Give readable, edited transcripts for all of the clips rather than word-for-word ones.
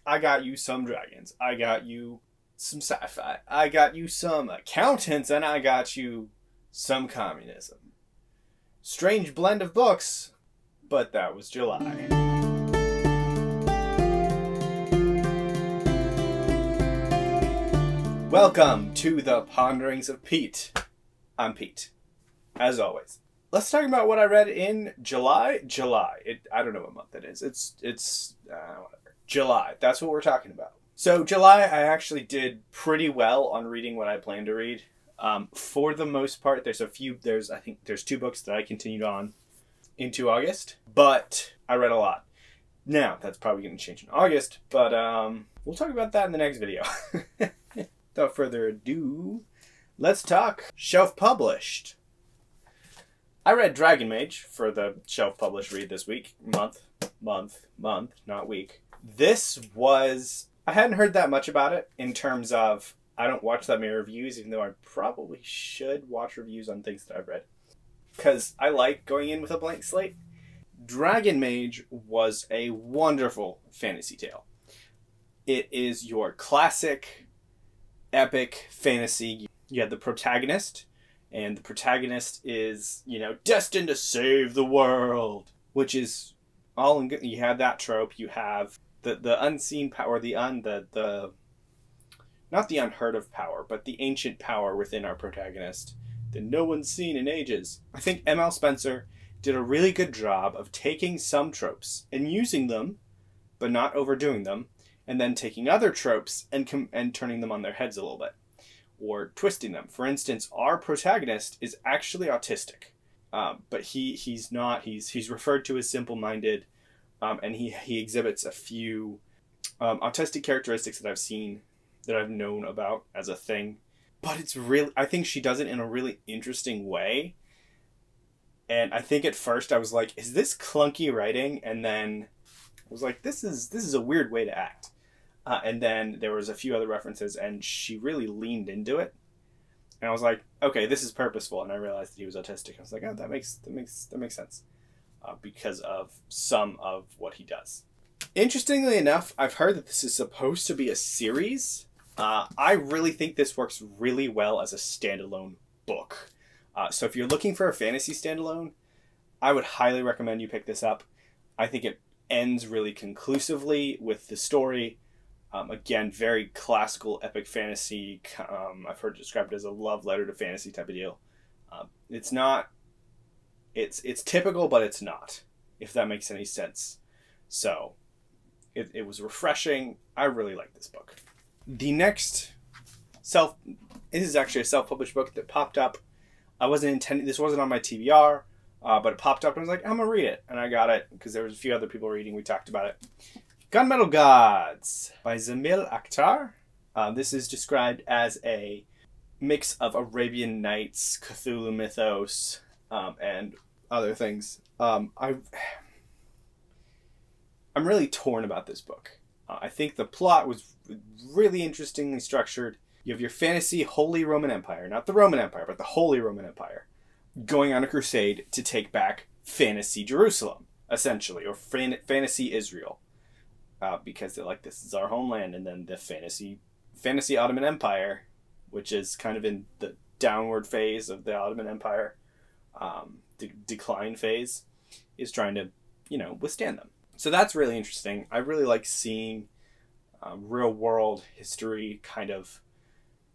I got you some dragons. I got you some sci-fi. I got you some accountants, and I got you some communism. Strange blend of books, but that was July. Welcome to the Ponderings of Pete. I'm Pete, as always. Let's talk about what I read in July. I don't know what month it is. It's whatever. July. That's what we're talking about. So July, I actually did pretty well on reading what I planned to read. For the most part, I think there's 2 books that I continued on into August, but I read a lot. Now, that's probably going to change in August, but we'll talk about that in the next video. Without further ado, let's talk shelf-published. I read Dragon Mage for the shelf-published read this week. Month, not week. I hadn't heard that much about it in terms of, I don't watch that many reviews, even though I probably should watch reviews on things that I've read. Because I like going in with a blank slate. Dragon Mage was a wonderful fantasy tale. It is your classic epic fantasy. You have the protagonist, and the protagonist is, destined to save the world, which is all in good. You have that trope. You have the unseen power, not the unheard of power, but the ancient power within our protagonist that no one's seen in ages. I think M.L. Spencer did a really good job of taking some tropes and using them, but not overdoing them, and then taking other tropes and turning them on their heads a little bit, or twisting them. For instance, our protagonist is actually autistic, but he's not. He's referred to as simple-minded, and he exhibits a few autistic characteristics that I've known about as a thing. But I think she does it in a really interesting way. And I think at first I was like, is this clunky writing? And then I was like, this is a weird way to act. And then there was a few other references, and she really leaned into it. And I was like, okay, this is purposeful. And I realized that he was autistic. I was like, oh, that makes sense, because of some of what he does. Interestingly enough, I've heard that this is supposed to be a series. I really think this works really well as a standalone book. So if you're looking for a fantasy standalone, I would highly recommend you pick this up. I think it ends really conclusively with the story. Again, very classical epic fantasy. I've heard it described as a love letter to fantasy type of deal. It's not. It's typical, but it's not, if that makes any sense. So it was refreshing. I really like this book. The next it is actually a self-published book that popped up. This wasn't on my TBR, but it popped up and I was like, I'm gonna read it. And I got it because there was a few other people reading. We talked about it. Gunmetal Gods by Zamil Akhtar. This is described as a mix of Arabian Nights, Cthulhu mythos, and other things. I'm really torn about this book. I think the plot was really interestingly structured. You have your fantasy Holy Roman Empire, not the Roman Empire, but the Holy Roman Empire, going on a crusade to take back fantasy Jerusalem, essentially, or fantasy Israel. Because they're like, this is our homeland. And then the fantasy Ottoman Empire, which is kind of in the downward phase of the Ottoman Empire, the decline phase, is trying to, withstand them. So that's really interesting. I really like seeing real world history kind of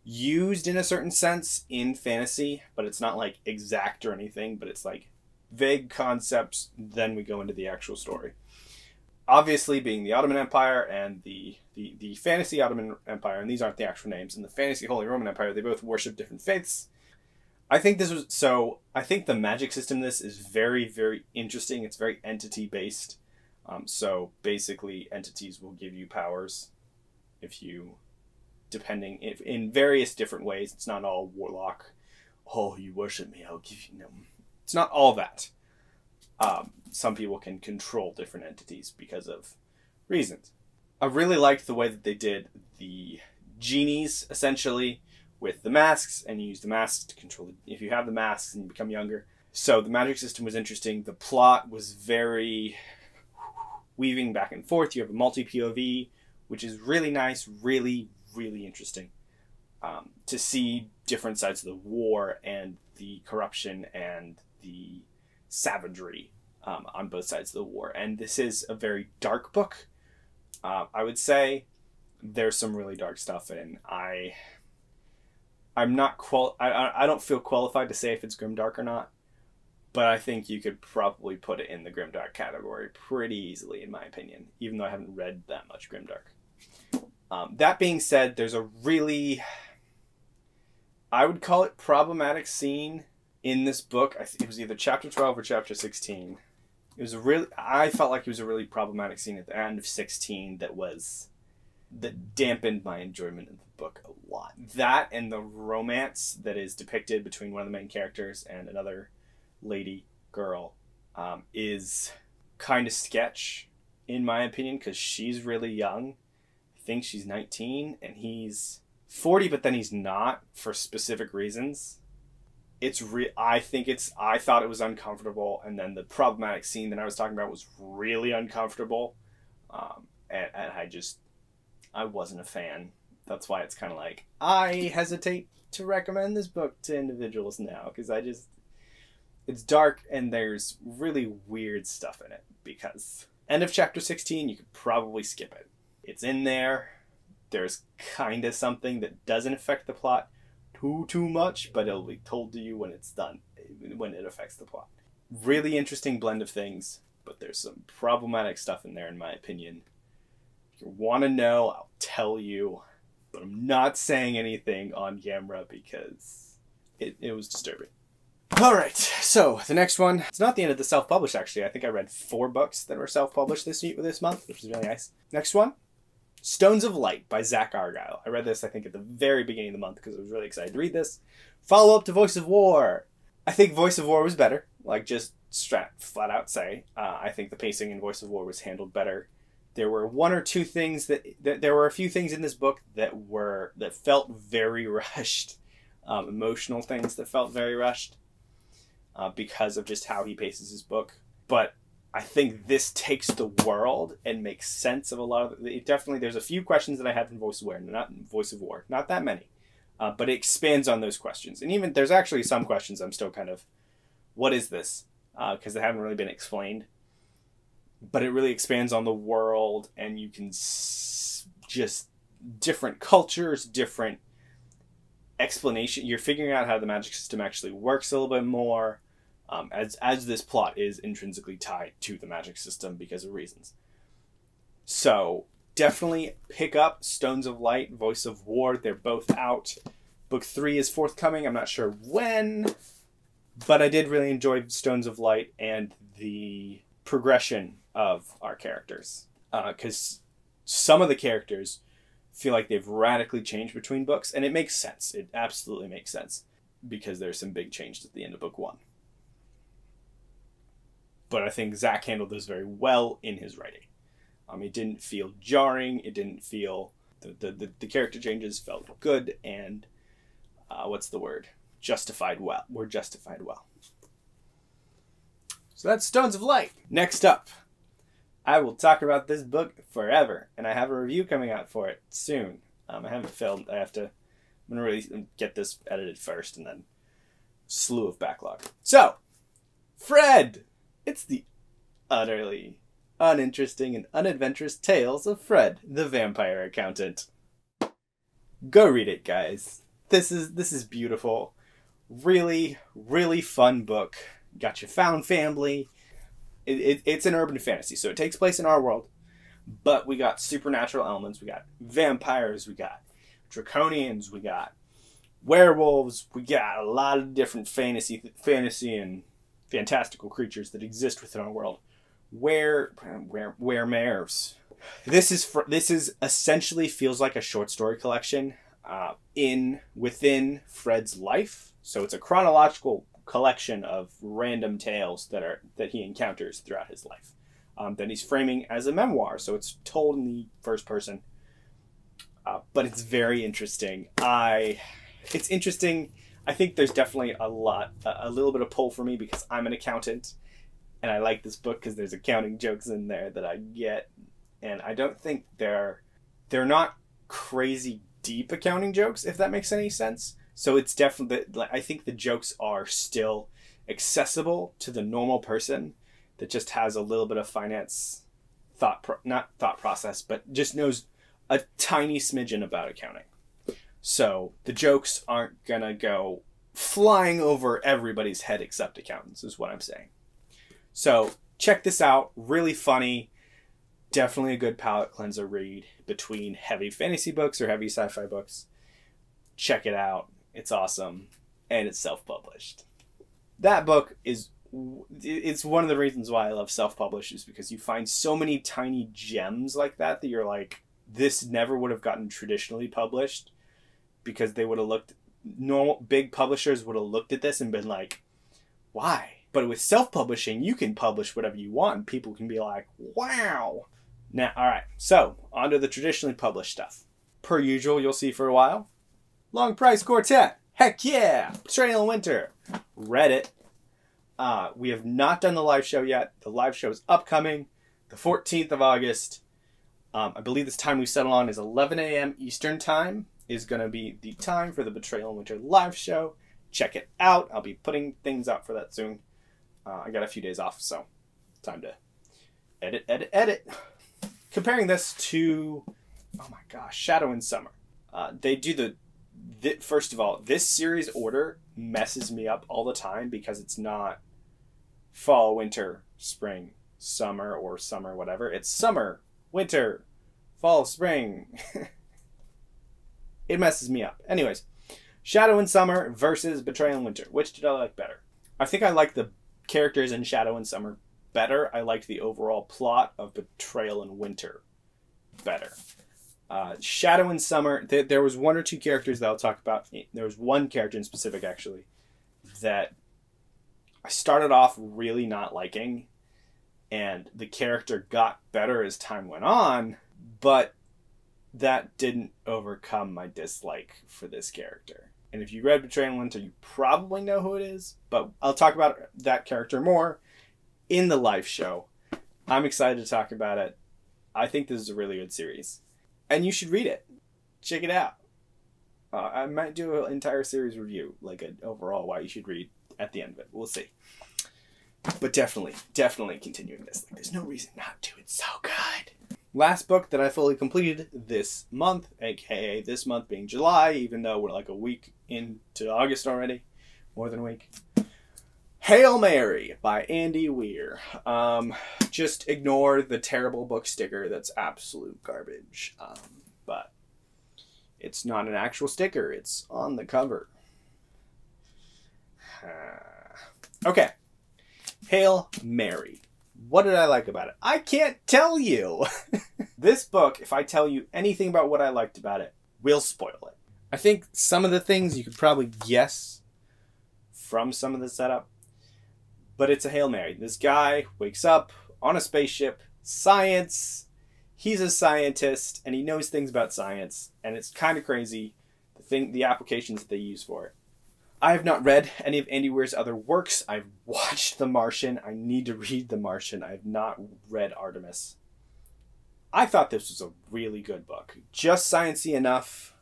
used in a certain sense in fantasy, but it's not like exact or anything, but it's like vague concepts. Then we go into the actual story. Obviously, being the Ottoman Empire and the fantasy Ottoman Empire, and these aren't the actual names, and the fantasy Holy Roman Empire, they both worship different faiths. I think the magic system in this is very, very interesting. It's very entity-based. So basically, entities will give you powers in various different ways. It's not all warlock. Oh, you worship me, I'll give you... No. It's not all that. Some people can control different entities because of reasons. I really liked the way that they did the genies, essentially, with the masks, and you use the masks to control it. If you have the masks and you become younger. So the magic system was interesting. The plot was very weaving back and forth. You have a multi-POV which is really nice, really, really interesting to see different sides of the war and the corruption and the savagery on both sides of the war. And this is a very dark book. I would say there's some really dark stuff in. I don't feel qualified to say if it's grimdark or not, but I think you could probably put it in the grimdark category pretty easily, in my opinion, even though I haven't read that much grimdark. That being said, there's a really, I would call it problematic scene in this book. It was either chapter 12 or chapter 16. I felt like it was a really problematic scene at the end of 16 that dampened my enjoyment of the book a lot. That and the romance that is depicted between one of the main characters and another girl is kind of sketch, in my opinion, because she's really young. I think she's 19 and he's 40, but then he's not for specific reasons. I thought it was uncomfortable, and then the problematic scene that I was talking about was really uncomfortable, and I wasn't a fan. That's why it's kind of like, I hesitate to recommend this book to individuals now, because it's dark and there's really weird stuff in it. Because end of chapter 16, you could probably skip it. It's in there. There's kind of something that doesn't affect the plot too much, but it'll be told to you when it's done, when it affects the plot. Really interesting blend of things, but there's some problematic stuff in there, in my opinion. If you want to know, I'll tell you, but I'm not saying anything on camera because it was disturbing. Alright, so the next one, it's not the end of the self-published actually. I think I read 4 books that were self-published this month, which is really nice. Next one, Stones of Light by Zach Argyle. I read this, I think, at the very beginning of the month because I was really excited to read this. Follow up to Voice of War. I think Voice of War was better. Like, just flat out say. I think the pacing in Voice of War was handled better. There were one or two things there were a few things in this book that felt very rushed. Emotional things that felt very rushed because of just how he paces his book. But I think this takes the world and makes sense of a lot of it. Definitely, there's a few questions that I had from Voice of War, not that many, but it expands on those questions. And even there's actually some questions I'm still kind of, what is this? Because they haven't really been explained. But it really expands on the world, and you can just different cultures, different explanation. You're figuring out how the magic system actually works a little bit more. As this plot is intrinsically tied to the magic system because of reasons. So definitely pick up Stones of Light, Voice of War. They're both out. Book 3 is forthcoming. I'm not sure when, but I did really enjoy Stones of Light and the progression of our characters. Because some of the characters feel like they've radically changed between books, and it makes sense. It absolutely makes sense because there's some big changes at the end of book 1. But I think Zach handled this very well in his writing. It didn't feel jarring. It didn't feel... The character changes felt good and... Justified well. Were justified well. So that's Stones of Light. Next up, I will talk about this book forever. And I have a review coming out for it soon. I haven't filmed. I'm going to really get this edited first and then slew of backlog. So, Fred! It's the utterly uninteresting and unadventurous tales of Fred, the vampire accountant. Go read it, guys. This is beautiful. Really, really fun book. Got your found family. It's an urban fantasy, so it takes place in our world. But we got supernatural elements. We got vampires. We got draconians. We got werewolves. We got a lot of different fantasy and fantastical creatures that exist within our world. Weremares. This is essentially feels like a short story collection within Fred's life. So it's a chronological collection of random tales that he encounters throughout his life. That he's framing as a memoir, so it's told in the first person. But it's very interesting. It's interesting. I think there's definitely a little bit of pull for me because I'm an accountant and I like this book because there's accounting jokes in there that I get, and I don't think they're they're not crazy deep accounting jokes, if that makes any sense. So it's definitely, I think the jokes are still accessible to the normal person that just has a little bit of finance not thought process, but just knows a tiny smidgen about accounting. So the jokes aren't gonna go flying over everybody's head except accountants, is what I'm saying. So check this out. Really funny. Definitely a good palate cleanser read between heavy fantasy books or heavy sci-fi books. Check it out. It's awesome. And it's self-published. That book is, it's one of the reasons why I love self-published, is because you find so many tiny gems like that you're like, this never would have gotten traditionally published, because they would have looked, normal big publishers would have looked at this and been like, why? But with self-publishing, you can publish whatever you want and people can be like, wow. Now, all right, so on to the traditionally published stuff. Per usual, you'll see for a while. Long Price Quartet. Heck yeah. Betrayal in Winter. Read it. We have not done the live show yet. The live show is upcoming, the 14th of August. I believe this time we settle on is 11 a.m. Eastern time is going to be the time for the Betrayal in Winter live show. Check it out. I'll be putting things out for that soon. I got a few days off, so time to edit. Comparing this to, oh my gosh, Shadow and Summer. They do first of all, this series order messes me up all the time because it's not fall, winter, spring, summer, or summer, whatever. It's summer, winter, fall, spring. It messes me up. Anyways, Shadow and Summer versus Betrayal in Winter. Which did I like better? I think I like the characters in Shadow and Summer better. I liked the overall plot of Betrayal in Winter better. Shadow and Summer, there was one or two characters that I'll talk about. There was one character in specific, actually, that I started off really not liking, and the character got better as time went on, but that didn't overcome my dislike for this character. And if you read Betrayal in Winter, you probably know who it is, but I'll talk about that character more in the live show. I'm excited to talk about it. I think this is a really good series. And you should read it. Check it out. I might do an entire series review, like an overall why you should read at the end of it. We'll see. But definitely continuing this. Like, there's no reason not to. It's so good. Last book that I fully completed this month, aka this month being July, even though we're like a week into August already. More than a week. Hail Mary by Andy Weir. Just ignore the terrible book sticker that's absolute garbage. But it's not an actual sticker. It's on the cover. Okay. Hail Mary. What did I like about it? I can't tell you. This book, if I tell you anything about what I liked about it, will spoil it. I think some of the things you could probably guess from some of the setup. But it's a Hail Mary. This guy wakes up on a spaceship. Science. He's a scientist, and he knows things about science. And it's kind of crazy, the applications that they use for it. I have not read any of Andy Weir's other works. I've watched The Martian. I need to read The Martian. I have not read Artemis. I thought this was a really good book. Just sciencey enough.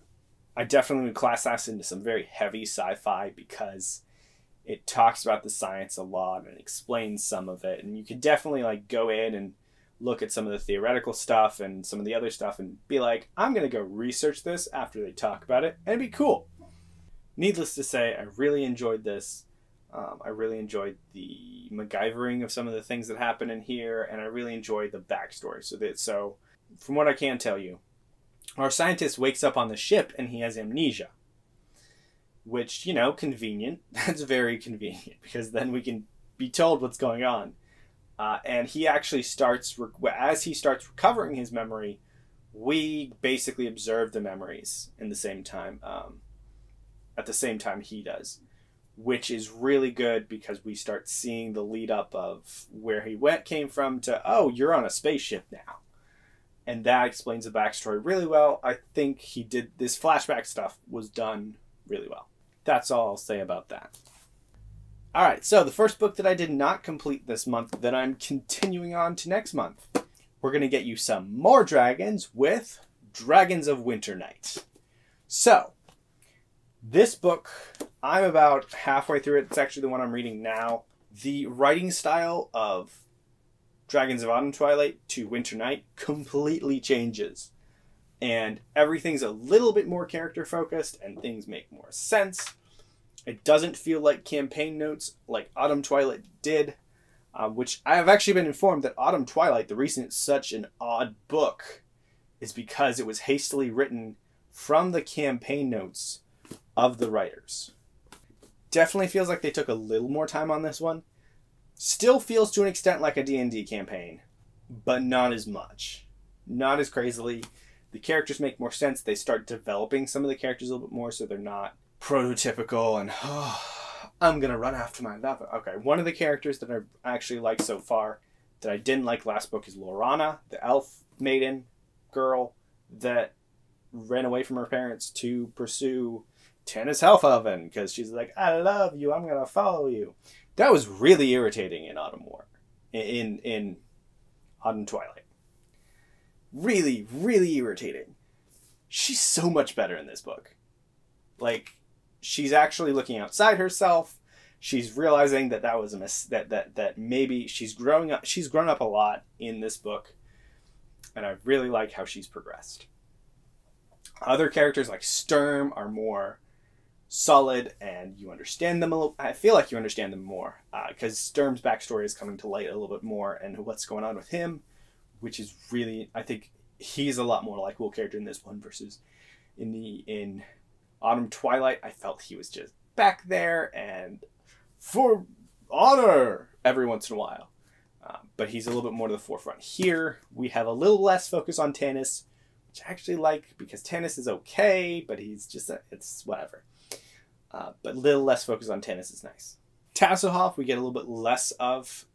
I definitely would class this into some very heavy sci-fi because it talks about the science a lot and explains some of it. And you could definitely like go in and look at some of the theoretical stuff and some of the other stuff and be like, I'm going to go research this after they talk about it. And it'd be cool. Needless to say, I really enjoyed this. I really enjoyed the MacGyvering of some of the things that happen in here. And I really enjoyed the backstory. So from what I can tell you, our scientist wakes up on the ship and he has amnesia. Which, you know, convenient. That's very convenient because then we can be told what's going on. And he actually starts, as he starts recovering his memory, we basically observe the memories in the same time, at the same time he does. Which is really good because we start seeing the lead up of where he came from to, oh, you're on a spaceship now. And that explains the backstory really well. I think he did, this flashback stuff was done really well. That's all I'll say about that. Alright, so the first book that I did not complete this month that I'm continuing on to next month. We're going to get you some more dragons with Dragons of Winter Night. So, this book, I'm about halfway through it. It's actually the one I'm reading now. The writing style of Dragons of Autumn Twilight to Winter Night completely changes. And everything's a little bit more character focused and things make more sense. It doesn't feel like campaign notes like Autumn Twilight did, which I have actually been informed that Autumn Twilight, the reason it's such an odd book is because it was hastily written from the campaign notes of the writers. Definitely feels like they took a little more time on this one. Still feels to an extent like a D&D campaign, but not as much. Not as crazily. The characters make more sense. They start developing some of the characters a little bit more so they're not prototypical and, I'm going to run after my lover. Okay, one of the characters that I actually like so far that I didn't like last book is Lorana, the elf maiden girl that ran away from her parents to pursue Tannis Helfhoven because she's like, I love you, I'm going to follow you. That was really irritating in Autumn War, in Autumn Twilight. Really, really irritating. She's so much better in this book. Like, she's actually looking outside herself. She's realizing that that was that maybe she's growing up. She's grown up a lot in this book, and I really like how she's progressed. Other characters like Sturm are more solid, and you understand them a little. I feel like you understand them more because Sturm's backstory is coming to light a little bit more, and what's going on with him, which is really, I think he's a lot more likable character in this one versus in Autumn Twilight. I felt he was just back there and for honor every once in a while. But he's a little bit more to the forefront. Here, we have a little less focus on Tannis, which I actually like because Tannis is okay, but he's just, it's whatever. But a little less focus on Tannis is nice. Tasselhoff, we get a little bit less of,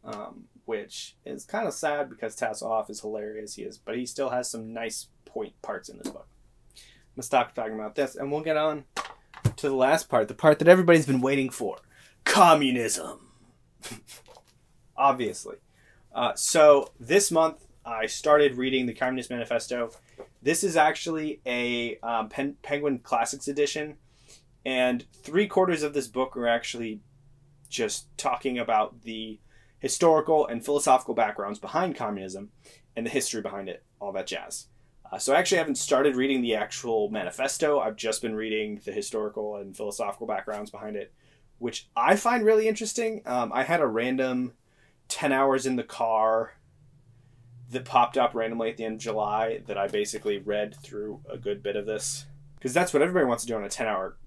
which is kind of sad because Tasselhoff is hilarious, but he still has some nice point parts in this book. I'm going to stop talking about this, and we'll get on to the last part, the part that everybody's been waiting for. Communism. Obviously. So this month, I started reading the Communist Manifesto. This is actually a Penguin Classics edition, and 3/4 of this book are actually just talking about the historical and philosophical backgrounds behind communism and the history behind it, all that jazz. So I actually haven't started reading the actual manifesto. I've just been reading the historical and philosophical backgrounds behind it, which I find really interesting. I had a random 10 hours in the car that popped up randomly at the end of July that I basically read through a good bit of this. Because that's what everybody wants to do on a 10-hour,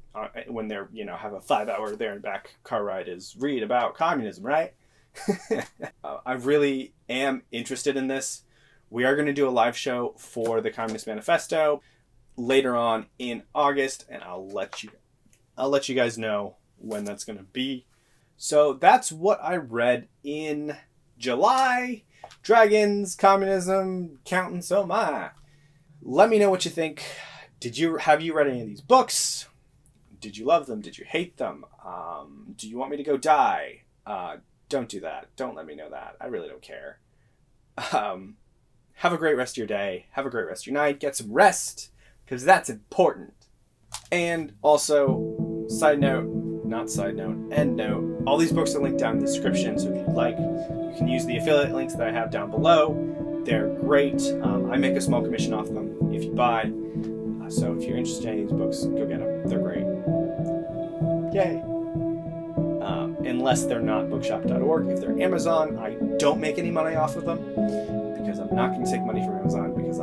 when they're, have a 5-hour there and back car ride, is read about communism, right? I really am interested in this. We are going to do a live show for the Communist Manifesto later on in August, and I'll let you guys know when that's going to be. So that's what I read in July. Dragons, communism, counting, so my. Let me know what you think. Have you read any of these books? Did you love them? Did you hate them? Do you want me to go die? Don't do that. Don't let me know that. I really don't care. Have a great rest of your day. Have a great rest of your night. Get some rest, because that's important. And also, side note, not side note, end note, all these books are linked down in the description, so if you'd like, you can use the affiliate links that I have down below. They're great. I make a small commission off of them if you buy. So if you're interested in any of these books, go get them. They're great. Yay. Unless they're not bookshop.org. If they're Amazon, I don't make any money off of them because I'm not going to take money from Amazon because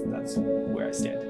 that's where I stand.